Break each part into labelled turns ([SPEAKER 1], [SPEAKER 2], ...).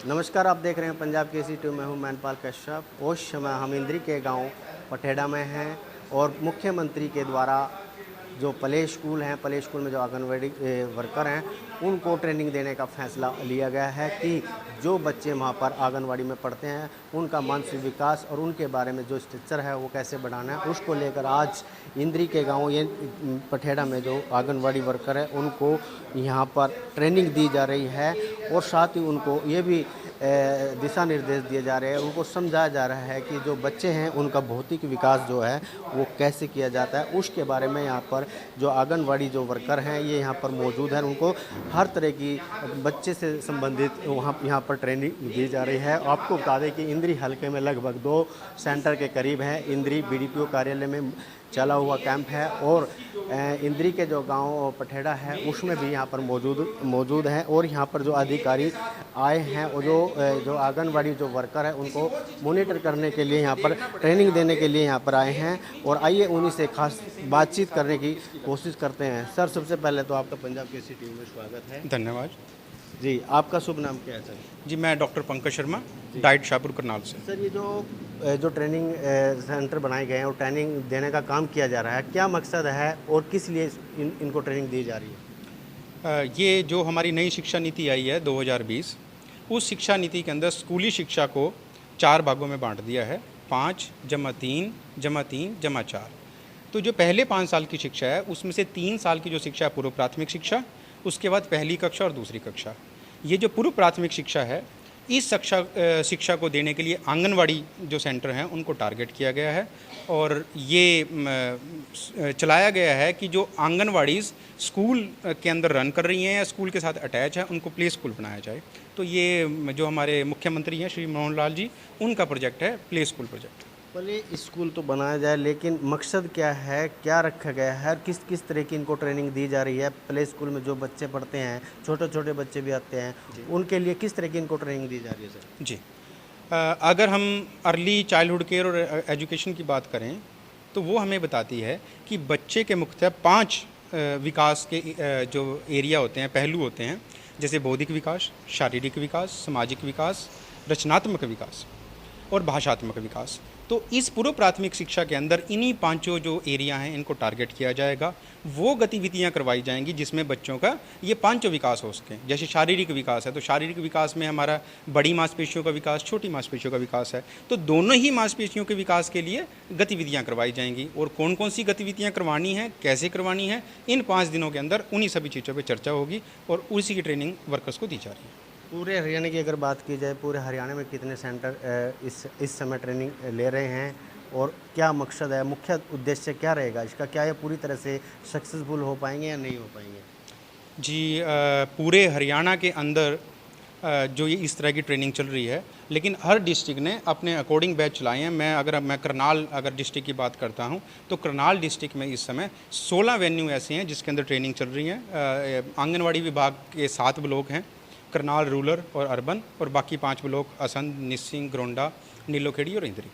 [SPEAKER 1] नमस्कार, आप देख रहे हैं पंजाब केसरी 2। मैं हूं मैनपाल कश्यप। उस समय हम इंद्री के गांव पठेड़ा में हैं और मुख्यमंत्री के द्वारा जो प्ले स्कूल हैं, प्ले स्कूल में जो आंगनवाड़ी वर्कर हैं, उनको ट्रेनिंग देने का फैसला लिया गया है कि जो बच्चे वहाँ पर आंगनवाड़ी में पढ़ते हैं उनका मानसिक विकास और उनके बारे में जो स्ट्रक्चर है वो कैसे बढ़ाना है, उसको लेकर आज इंद्री के गांव ये पठेड़ा में जो आंगनवाड़ी वर्कर है उनको यहाँ पर ट्रेनिंग दी जा रही है और साथ ही उनको ये भी दिशा निर्देश दिए जा रहे हैं, उनको समझाया जा रहा है कि जो बच्चे हैं उनका भौतिक विकास जो है वो कैसे किया जाता है, उसके बारे में यहाँ पर जो आंगनवाड़ी जो वर्कर हैं ये यहाँ पर मौजूद हैं। उनको हर तरह की बच्चे से संबंधित वहाँ यहाँ पर ट्रेनिंग दी जा रही है। आपको बता दें कि इंद्री हलके में लगभग 2 सेंटर के करीब हैं। इंद्री बीडीपीओ कार्यालय में चला हुआ कैंप है और इंद्री के जो गांव पठेड़ा है उसमें भी यहाँ पर मौजूद हैं और यहाँ पर जो अधिकारी आए हैं और जो आंगनवाड़ी जो वर्कर है उनको मॉनिटर करने के लिए, यहाँ पर ट्रेनिंग देने के लिए यहाँ पर आए हैं और आइए उन्हीं से खास बातचीत करने की कोशिश करते हैं। सर, सबसे पहले तो आपका पंजाब केसरी टीवी में स्वागत है।
[SPEAKER 2] धन्यवाद
[SPEAKER 1] जी, आपका शुभ नाम क्या है सर?
[SPEAKER 2] जी। मैं डॉक्टर पंकज शर्मा, डाइट शाहपुर करनाल से।
[SPEAKER 1] सर, ये जो ट्रेनिंग सेंटर बनाए गए हैं और ट्रेनिंग देने का काम किया जा रहा है, क्या मकसद है और किस लिए इनको ट्रेनिंग दी जा रही है?
[SPEAKER 2] ये जो हमारी नई शिक्षा नीति आई है 2020, उस शिक्षा नीति के अंदर स्कूली शिक्षा को 4 भागों में बांट दिया है, 5 + 3 + 3 + 4। तो जो पहले 5 साल की शिक्षा है उसमें से 3 साल की जो शिक्षा है पूर्व प्राथमिक शिक्षा, उसके बाद पहली कक्षा और दूसरी कक्षा। ये जो पूर्व प्राथमिक शिक्षा है, इस शिक्षा को देने के लिए आंगनवाड़ी जो सेंटर हैं उनको टारगेट किया गया है और ये चलाया गया है कि जो आंगनवाड़ीज़ स्कूल के अंदर रन कर रही हैं या स्कूल के साथ अटैच है उनको प्ले स्कूल बनाया जाए। तो ये जो हमारे मुख्यमंत्री हैं श्री मनोहर लाल जी, उनका प्रोजेक्ट है play school project.
[SPEAKER 1] Play school तो बनाया जाए, लेकिन मकसद क्या है, क्या रखा गया है, किस किस तरह की इनको ट्रेनिंग दी जा रही है? प्ले स्कूल में जो बच्चे पढ़ते हैं, छोटे छोटे बच्चे भी आते हैं, उनके लिए किस तरह की इनको ट्रेनिंग दी जा रही है सर?
[SPEAKER 2] जी, अगर हम अर्ली चाइल्डहुड केयर और एजुकेशन की बात करें तो वो हमें बताती है कि बच्चे के मुख्य 5 विकास के जो एरिया होते हैं, पहलू होते हैं, जैसे बौद्धिक विकास, शारीरिक विकास, सामाजिक विकास, रचनात्मक विकास और भाषात्मक विकास। तो इस पूर्व प्राथमिक शिक्षा के अंदर इन्हीं 5 जो एरिया हैं इनको टारगेट किया जाएगा। वो गतिविधियां करवाई जाएंगी जिसमें बच्चों का ये 5 विकास हो सकें। जैसे शारीरिक विकास है तो शारीरिक विकास में हमारा बड़ी मांसपेशियों का विकास, छोटी मांसपेशियों का विकास है, तो दोनों ही मांसपेशियों के विकास के लिए गतिविधियाँ करवाई जाएंगी। और कौन कौन सी गतिविधियाँ करवानी है, कैसे करवानी है, इन 5 दिनों के अंदर उन्हीं सभी चीज़ों पर चर्चा होगी और उसी की ट्रेनिंग वर्कर्स को दी जा रही है।
[SPEAKER 1] पूरे हरियाणा की अगर बात की जाए, पूरे हरियाणा में कितने सेंटर इस समय ट्रेनिंग ले रहे हैं और क्या मकसद है, मुख्य उद्देश्य क्या रहेगा इसका? क्या ये पूरी तरह से सक्सेसफुल हो पाएंगे या नहीं हो पाएंगे?
[SPEAKER 2] जी, पूरे हरियाणा के अंदर जो ये इस तरह की ट्रेनिंग चल रही है, लेकिन हर डिस्ट्रिक्ट ने अपने अकॉर्डिंग बैच चलाए हैं। मैं करनाल अगर डिस्ट्रिक्ट की बात करता हूँ तो करनाल डिस्ट्रिक्ट में इस समय 16 वेन्यू ऐसे हैं जिसके अंदर ट्रेनिंग चल रही है। आंगनवाड़ी विभाग के 7 ब्लॉक हैं, करनाल रूरल और अर्बन, और बाकी 5 ब्लॉक असंध, निसिंग, ग्रोंडा, नीलोखेड़ी और इंद्री।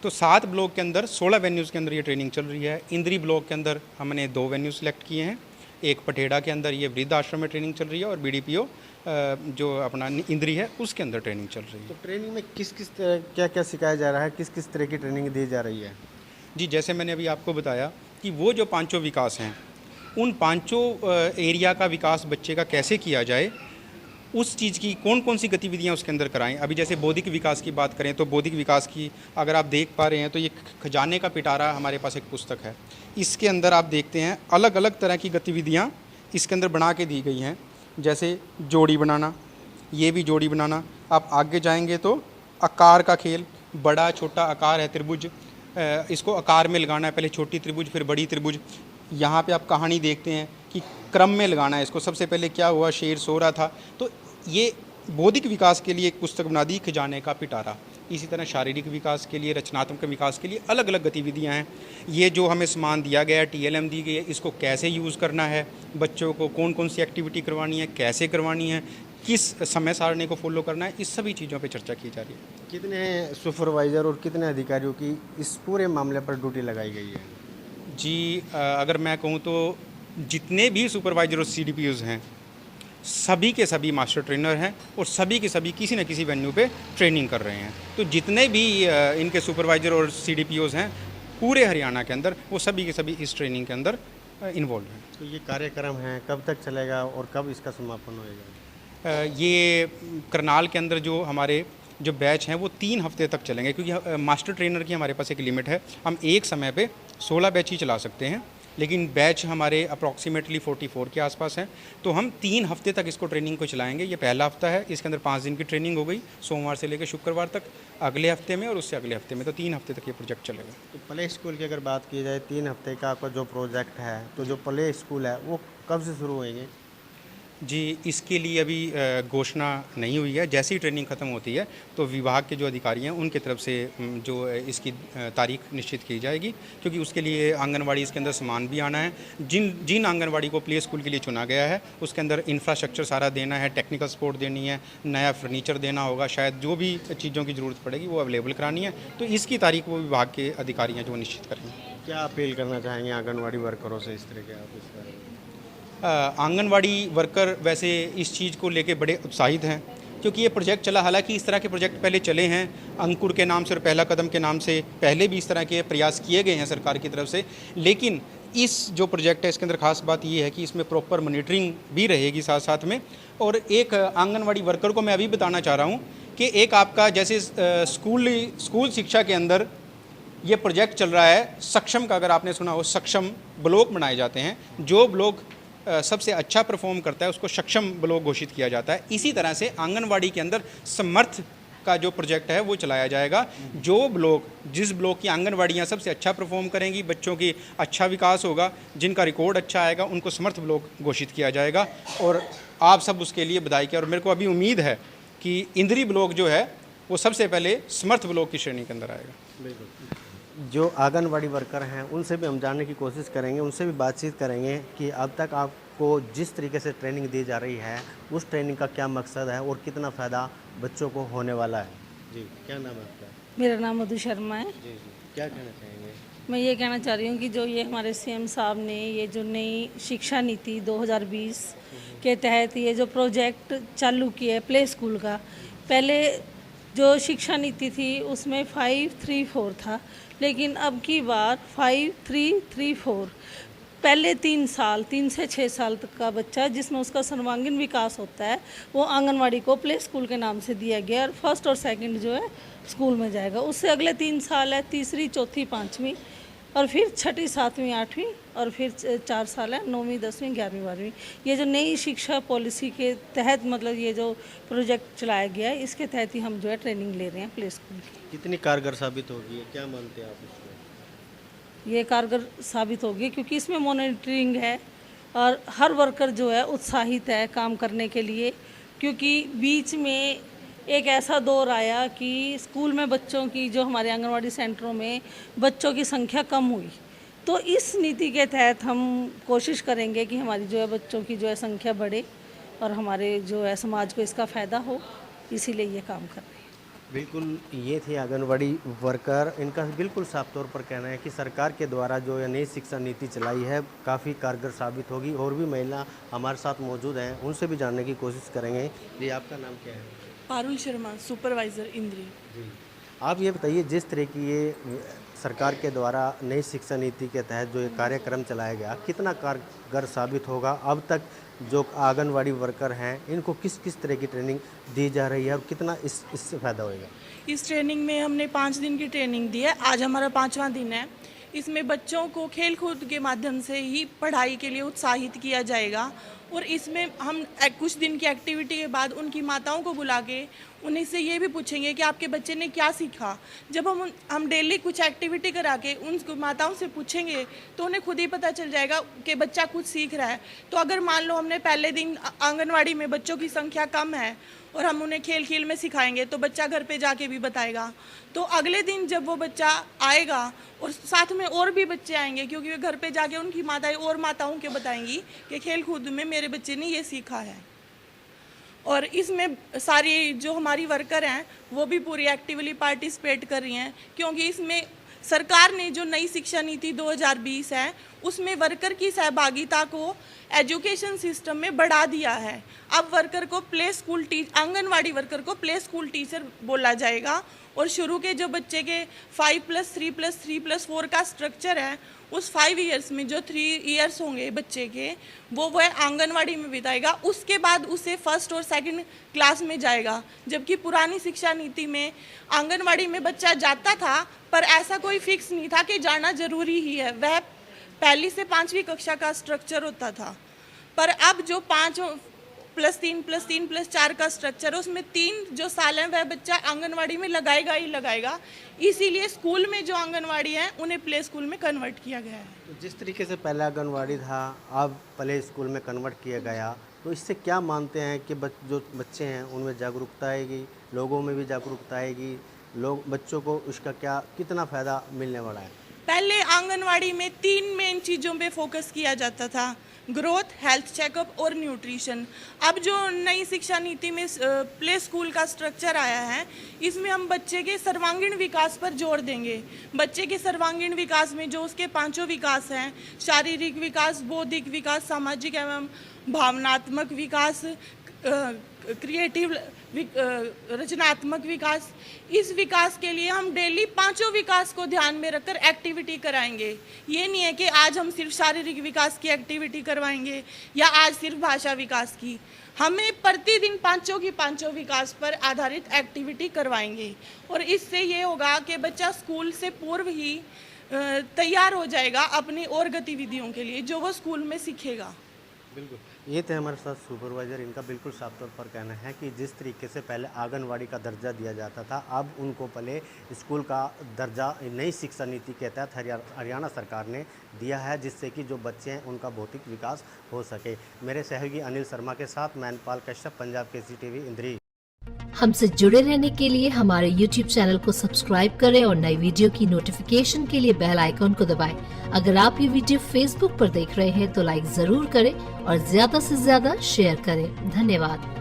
[SPEAKER 2] तो 7 ब्लॉक के अंदर 16 वेन्यूज़ के अंदर ये ट्रेनिंग चल रही है। इंद्री ब्लॉक के अंदर हमने 2 वेन्यू सेलेक्ट किए हैं। एक पठेड़ा के अंदर ये वृद्ध आश्रम में ट्रेनिंग चल रही है और बीडीपीओ जो अपना इंद्री है उसके अंदर ट्रेनिंग चल रही है।
[SPEAKER 1] तो ट्रेनिंग में किस किस तरह क्या क्या सिखाया जा रहा है, किस किस तरह की ट्रेनिंग दी जा रही है?
[SPEAKER 2] जी, जैसे मैंने अभी आपको बताया कि वो जो 5 विकास हैं, उन 5 एरिया का विकास बच्चे का कैसे किया जाए, उस चीज़ की कौन कौन सी गतिविधियाँ उसके अंदर कराएं। अभी जैसे बौद्धिक विकास की बात करें तो बौद्धिक विकास की अगर आप देख पा रहे हैं तो ये खजाने का पिटारा हमारे पास एक पुस्तक है। इसके अंदर आप देखते हैं अलग अलग तरह की गतिविधियाँ इसके अंदर बना के दी गई हैं। जैसे जोड़ी बनाना, ये भी जोड़ी बनाना। आप आगे जाएंगे तो आकार का खेल, बड़ा छोटा आकार है त्रिभुज, इसको आकार में लगाना है, पहले छोटी त्रिभुज फिर बड़ी त्रिभुज। यहाँ पे आप कहानी देखते हैं कि क्रम में लगाना है इसको, सबसे पहले क्या हुआ, शेर सो रहा था। तो ये बौद्धिक विकास के लिए एक पुस्तक बना दी, खजाने का पिटारा। इसी तरह शारीरिक विकास के लिए, रचनात्मक विकास के लिए अलग अलग गतिविधियाँ हैं। ये जो हमें सामान दिया गया है, TLM दी गई है, इसको कैसे यूज़ करना है, बच्चों को कौन कौन सी एक्टिविटी करवानी है, कैसे करवानी है, किस समय सारणी को फॉलो करना है, इस सभी चीज़ों पे चर्चा की जा रही है।
[SPEAKER 1] कितने सुपरवाइज़र और कितने अधिकारियों की इस पूरे मामले पर ड्यूटी लगाई गई है?
[SPEAKER 2] जी, अगर मैं कहूँ तो जितने भी सुपरवाइजर और CDPOs हैं सभी के सभी मास्टर ट्रेनर हैं और सभी के सभी किसी न किसी वेन्यू पे ट्रेनिंग कर रहे हैं। तो जितने भी इनके सुपरवाइज़र और CDPOs हैं पूरे हरियाणा के अंदर, वो सभी के सभी इस ट्रेनिंग के अंदर इन्वॉल्व हैं।
[SPEAKER 1] तो ये कार्यक्रम है कब तक चलेगा और कब इसका समापन होएगा?
[SPEAKER 2] ये करनाल के अंदर जो हमारे जो बैच हैं वो 3 हफ्ते तक चलेंगे, क्योंकि मास्टर ट्रेनर की हमारे पास एक लिमिट है। हम एक समय पे 16 बैच ही चला सकते हैं, लेकिन बैच हमारे अप्रॉक्सीमेटली 44 के आसपास हैं। तो हम 3 हफ्ते तक इसको ट्रेनिंग को चलाएंगे। ये पहला हफ्ता है, इसके अंदर 5 दिन की ट्रेनिंग हो गई, सोमवार से लेकर शुक्रवार तक, अगले हफ्ते में और उससे अगले हफ्ते में, तो 3 हफ्ते तक ये प्रोजेक्ट चलेगा।
[SPEAKER 1] तो प्ले स्कूल की अगर बात की जाए 3 हफ्ते का आपका जो प्रोजेक्ट है, तो जो प्ले स्कूल है वो कब से शुरू होएंगे?
[SPEAKER 2] जी, इसके लिए अभी घोषणा नहीं हुई है। जैसे ही ट्रेनिंग ख़त्म होती है तो विभाग के जो अधिकारी हैं उनकी तरफ से जो इसकी तारीख निश्चित की जाएगी, क्योंकि उसके लिए आंगनवाड़ी इसके अंदर सामान भी आना है। जिन आंगनवाड़ी को प्ले स्कूल के लिए चुना गया है उसके अंदर इंफ्रास्ट्रक्चर सारा देना है, टेक्निकल सपोर्ट देनी है, नया फर्नीचर देना होगा, शायद जो भी चीज़ों की ज़रूरत पड़ेगी वो अवेलेबल करानी है। तो इसकी तारीख वो विभाग के अधिकारी हैं जो निश्चित करेंगे।
[SPEAKER 1] क्या अपील करना चाहेंगे आंगनवाड़ी वर्करों से इस तरह के आप इस बारे में?
[SPEAKER 2] आंगनवाड़ी वर्कर वैसे इस चीज़ को लेके बड़े उत्साहित हैं, क्योंकि ये प्रोजेक्ट चला, हालांकि इस तरह के प्रोजेक्ट पहले चले हैं, अंकुर के नाम से और पहला कदम के नाम से पहले भी इस तरह के प्रयास किए गए हैं सरकार की तरफ से। लेकिन इस जो प्रोजेक्ट है इसके अंदर ख़ास बात ये है कि इसमें प्रॉपर मॉनिटरिंग भी रहेगी साथ साथ में। और एक आंगनवाड़ी वर्कर को मैं अभी बताना चाह रहा हूँ कि एक आपका जैसे स्कूल शिक्षा के अंदर ये प्रोजेक्ट चल रहा है सक्षम का, अगर आपने सुना हो, सक्षम ब्लॉक बनाए जाते हैं। जो ब्लॉक सबसे अच्छा परफॉर्म करता है उसको सक्षम ब्लॉक घोषित किया जाता है। इसी तरह से आंगनवाड़ी के अंदर समर्थ का जो प्रोजेक्ट है वो चलाया जाएगा। जिस ब्लॉक की आंगनवाड़ियाँ सबसे अच्छा परफॉर्म करेंगी, बच्चों की अच्छा विकास होगा, जिनका रिकॉर्ड अच्छा आएगा, उनको समर्थ ब्लॉक घोषित किया जाएगा। और आप सब उसके लिए बधाई के, और मेरे को अभी उम्मीद है कि इंद्री ब्लॉक जो है वो सबसे पहले समर्थ ब्लॉक की श्रेणी के अंदर आएगा।
[SPEAKER 1] बिल्कुल। जो आंगनवाड़ी वर्कर हैं उनसे भी हम जानने की कोशिश करेंगे, उनसे भी बातचीत करेंगे कि अब तक आपको जिस तरीके से ट्रेनिंग दी जा रही है उस ट्रेनिंग का क्या मकसद है और कितना फ़ायदा बच्चों को होने वाला है। जी, क्या नाम है आपका?
[SPEAKER 3] मेरा नाम मधु शर्मा है।
[SPEAKER 1] जी, क्या कहना चाहेंगे?
[SPEAKER 3] मैं ये कहना चाह रही हूँ कि जो ये हमारे CM साहब ने ये जो नई शिक्षा नीति 2020 के तहत ये जो प्रोजेक्ट चालू किया है प्ले स्कूल का, पहले जो शिक्षा नीति थी उसमें 5-3-4 था, लेकिन अब की बार 5-3-3-4। पहले 3 से 6 साल तक का बच्चा जिसमें उसका सर्वांगीण विकास होता है वो आंगनवाड़ी को प्ले स्कूल के नाम से दिया गया, और फर्स्ट और सेकंड जो है स्कूल में जाएगा। उससे अगले 3 साल है तीसरी, चौथी, पाँचवीं, और फिर छठी, सातवीं, आठवीं, और फिर 4 साल है 9वीं, 10वीं, 11वीं, 12वीं। ये जो नई शिक्षा पॉलिसी के तहत मतलब ये जो प्रोजेक्ट चलाया गया है इसके तहत ही हम जो है ट्रेनिंग ले रहे हैं प्ले स्कूल की।
[SPEAKER 1] कितनी कारगर साबित होगी, क्या मानते हैं आप इसमें?
[SPEAKER 3] ये कारगर साबित होगी क्योंकि इसमें मॉनिटरिंग है और हर वर्कर जो है उत्साहित है काम करने के लिए, क्योंकि बीच में एक ऐसा दौर आया कि स्कूल में बच्चों की, जो हमारे आंगनवाड़ी सेंटरों में बच्चों की संख्या कम हुई। तो इस नीति के तहत हम कोशिश करेंगे कि हमारी जो है बच्चों की जो है संख्या बढ़े और हमारे जो है समाज को इसका फ़ायदा हो, इसीलिए ये काम कर रहे हैं।
[SPEAKER 1] बिल्कुल, ये थे आंगनवाड़ी वर्कर। इनका बिल्कुल साफ तौर पर कहना है कि सरकार के द्वारा जो ये नई शिक्षा नीति चलाई है काफ़ी कारगर साबित होगी। और भी महिला हमारे साथ मौजूद हैं, उनसे भी जानने की कोशिश करेंगे। जी, आपका नाम क्या है?
[SPEAKER 4] पारुल शर्मा, सुपरवाइज़र इंद्री।
[SPEAKER 1] जी, आप ये बताइए, जिस तरह की ये सरकार के द्वारा नई शिक्षा नीति के तहत जो ये कार्यक्रम चलाया गया कितना कारगर साबित होगा? अब तक जो आंगनवाड़ी वर्कर हैं इनको किस किस तरह की ट्रेनिंग दी जा रही है और कितना इससे फ़ायदा होएगा?
[SPEAKER 4] इस ट्रेनिंग में हमने 5 दिन की ट्रेनिंग दी है, आज हमारा 5वां दिन है। इसमें बच्चों को खेल कूद के माध्यम से ही पढ़ाई के लिए उत्साहित किया जाएगा, और इसमें हम कुछ दिन की एक्टिविटी के बाद उनकी माताओं को बुला के उन्हीं से ये भी पूछेंगे कि आपके बच्चे ने क्या सीखा। जब हम डेली कुछ एक्टिविटी करा के उन माताओं से पूछेंगे तो उन्हें खुद ही पता चल जाएगा कि बच्चा कुछ सीख रहा है। तो अगर मान लो हमने पहले दिन आंगनवाड़ी में बच्चों की संख्या कम है और हम उन्हें खेल खेल में सिखाएंगे तो बच्चा घर पे जाके भी बताएगा। तो अगले दिन जब वो बच्चा आएगा और साथ में और भी बच्चे आएंगे, क्योंकि वे घर पे जाके उनकी माताएं और माताओं के बताएंगी कि खेल कूद में मेरे बच्चे ने ये सीखा है। और इसमें सारी जो हमारी वर्कर हैं वो भी पूरी एक्टिवली पार्टिसिपेट कर रही हैं, क्योंकि इसमें सरकार ने जो नई शिक्षा नीति 2020 है उसमें वर्कर की सहभागिता को एजुकेशन सिस्टम में बढ़ा दिया है। अब वर्कर को प्ले स्कूल आंगनवाड़ी वर्कर को प्ले स्कूल टीचर बोला जाएगा और शुरू के जो बच्चे के 5+3+3+4 का स्ट्रक्चर है उस 5 इयर्स में जो 3 इयर्स होंगे बच्चे के वह आंगनवाड़ी में बिताएगा। उसके बाद उसे फर्स्ट और सेकंड क्लास में जाएगा, जबकि पुरानी शिक्षा नीति में आंगनवाड़ी में बच्चा जाता था पर ऐसा कोई फिक्स नहीं था कि जाना जरूरी ही है। वह पहली से 5वीं कक्षा का स्ट्रक्चर होता था, पर अब जो 5+3+3+4 का स्ट्रक्चर है उसमें 3 जो साल हैं वह बच्चा आंगनवाड़ी में लगाएगा ही लगाएगा। इसीलिए स्कूल में जो आंगनवाड़ी है उन्हें प्ले स्कूल में कन्वर्ट किया गया है।
[SPEAKER 1] तो जिस तरीके से पहले आंगनवाड़ी था अब प्ले स्कूल में कन्वर्ट किया गया, तो इससे क्या मानते हैं कि जो बच्चे हैं उनमें जागरूकता आएगी, लोगों में भी जागरूकता आएगी, बच्चों को उसका कितना फ़ायदा मिलने वाला है?
[SPEAKER 4] पहले आंगनवाड़ी में 3 मेन चीज़ों पे फोकस किया जाता था, ग्रोथ, हेल्थ चेकअप और न्यूट्रिशन। अब जो नई शिक्षा नीति में प्ले स्कूल का स्ट्रक्चर आया है इसमें हम बच्चे के सर्वांगीण विकास पर जोर देंगे। बच्चे के सर्वांगीण विकास में जो उसके 5 विकास हैं, शारीरिक विकास, बौद्धिक विकास, सामाजिक एवं भावनात्मक विकास, क्रिएटिव रचनात्मक विकास, इस विकास के लिए हम डेली 5 विकास को ध्यान में रखकर एक्टिविटी कराएंगे। ये नहीं है कि आज हम सिर्फ शारीरिक विकास की एक्टिविटी करवाएंगे या आज सिर्फ भाषा विकास की। हमें प्रतिदिन 5 विकास पर आधारित एक्टिविटी करवाएंगे और इससे ये होगा कि बच्चा स्कूल से पूर्व ही तैयार हो जाएगा अपनी और गतिविधियों के लिए जो वो स्कूल में सीखेगा।
[SPEAKER 1] बिल्कुल, ये थे हमारे साथ सुपरवाइज़र। इनका बिल्कुल साफ तौर पर कहना है कि जिस तरीके से पहले आंगनवाड़ी का दर्जा दिया जाता था अब उनको पहले स्कूल का दर्जा नई शिक्षा नीति के तहत हरियाणा सरकार ने दिया है, जिससे कि जो बच्चे हैं उनका भौतिक विकास हो सके। मेरे सहयोगी अनिल शर्मा के साथ मैनपाल कश्यप, पंजाब केसरी टीवी, इंद्री।
[SPEAKER 5] हमसे जुड़े रहने के लिए हमारे YouTube चैनल को सब्सक्राइब करें और नई वीडियो की नोटिफिकेशन के लिए बेल आइकॉन को दबाएं। अगर आप ये वीडियो Facebook पर देख रहे हैं तो लाइक जरूर करें और ज्यादा से ज्यादा शेयर करें। धन्यवाद।